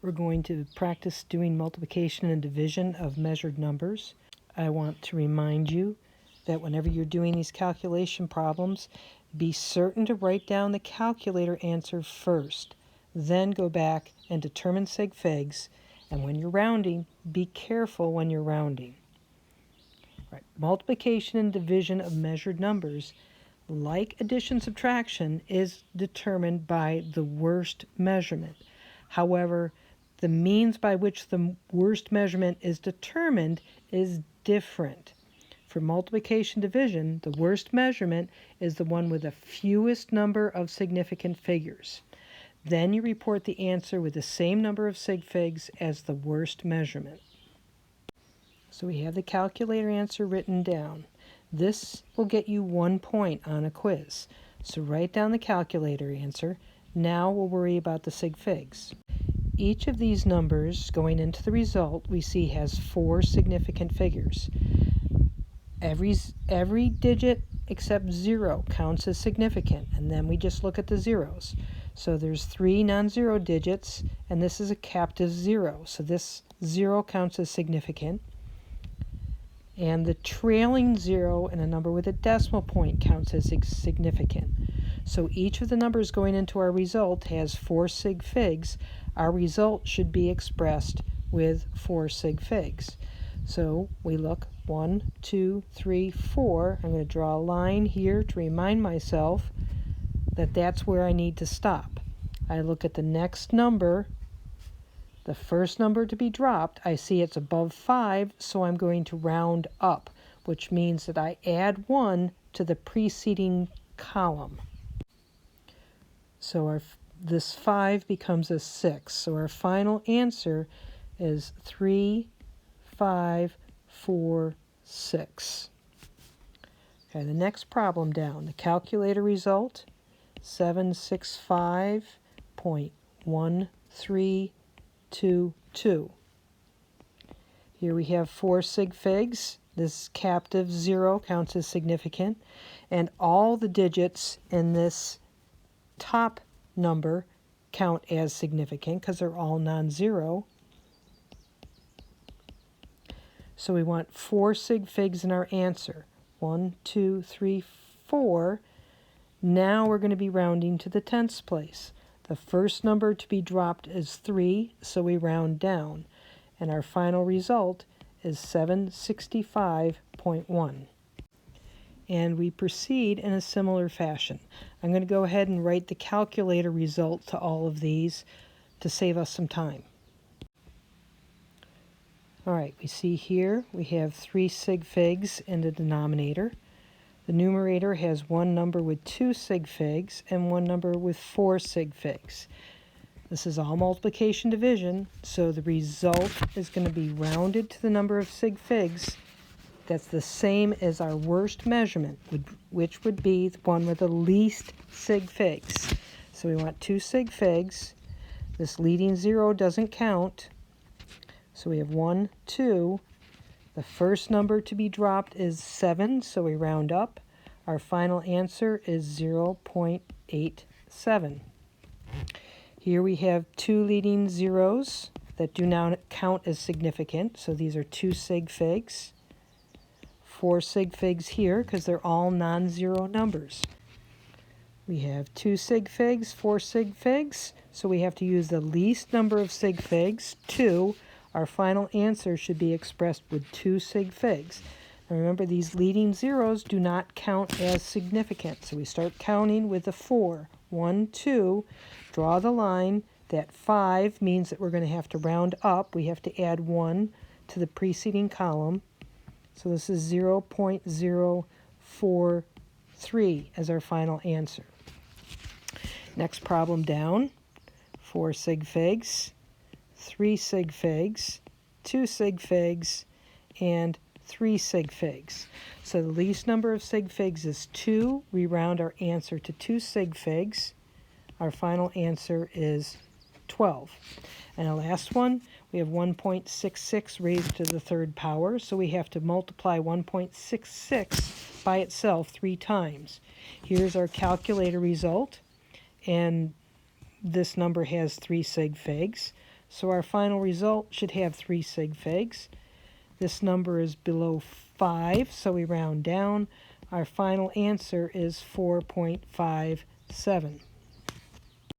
We're going to practice doing multiplication and division of measured numbers. I want to remind you that whenever you're doing these calculation problems, be certain to write down the calculator answer first. Then go back and determine sig figs. And when you're rounding, be careful when you're rounding. Right. Multiplication and division of measured numbers, like addition subtraction, is determined by the worst measurement. However, the means by which the worst measurement is determined is different. For multiplication division, the worst measurement is the one with the fewest number of significant figures. Then you report the answer with the same number of sig figs as the worst measurement. So we have the calculator answer written down. This will get you 1 point on a quiz. So write down the calculator answer. Now we'll worry about the sig figs. Each of these numbers going into the result we see has 4 significant figures. Every digit except 0 counts as significant, and then we just look at the zeros. So there's 3 non-zero digits, and this is a captive 0. So this 0 counts as significant. And the trailing 0 and a number with a decimal point counts as significant. So each of the numbers going into our result has 4 sig figs. Our result should be expressed with 4 sig figs. So we look 1, 2, 3, 4. I'm going to draw a line here to remind myself that that's where I need to stop. I look at the next number, the first number to be dropped. I see it's above 5, so I'm going to round up, which means that I add 1 to the preceding column. So this 5 becomes a 6. So our final answer is 3, 5, 4, 6. Okay, the next problem down. The calculator result, 765.1322. Here we have 4 sig figs. This captive 0 counts as significant. And all the digits in this top number count as significant because they're all non-zero. So we want 4 sig figs in our answer. 1, 2, 3, 4. Now we're going to be rounding to the tenths place. The first number to be dropped is 3, so we round down. And our final result is 765.1. And we proceed in a similar fashion. I'm going to go ahead and write the calculator result to all of these to save us some time. All right, we see here we have 3 sig figs in the denominator. The numerator has one number with 2 sig figs and one number with 4 sig figs. This is all multiplication division, so the result is going to be rounded to the number of sig figs that's the same as our worst measurement, which would be the one with the least sig figs. So we want 2 sig figs. This leading 0 doesn't count. So we have 1, 2. The first number to be dropped is 7, so we round up. Our final answer is 0.87. Here we have 2 leading zeros that do not count as significant, so these are 2 sig figs. 4 sig figs here because they're all non-zero numbers. We have 2 sig figs, 4 sig figs, so we have to use the least number of sig figs, 2. Our final answer should be expressed with 2 sig figs. Now remember, these leading zeros do not count as significant, so we start counting with the 4. 1, 2, draw the line. That 5 means that we're going to have to round up. We have to add 1 to the preceding column. So this is 0.043 as our final answer. Next problem down, 4 sig figs, 3 sig figs, 2 sig figs, and 3 sig figs. So the least number of sig figs is 2. We round our answer to 2 sig figs. Our final answer is 12. And the last one, we have 1.66 raised to the 3rd power, so we have to multiply 1.66 by itself 3 times. Here's our calculator result, and this number has 3 sig figs. So our final result should have 3 sig figs. This number is below 5, so we round down. Our final answer is 4.57.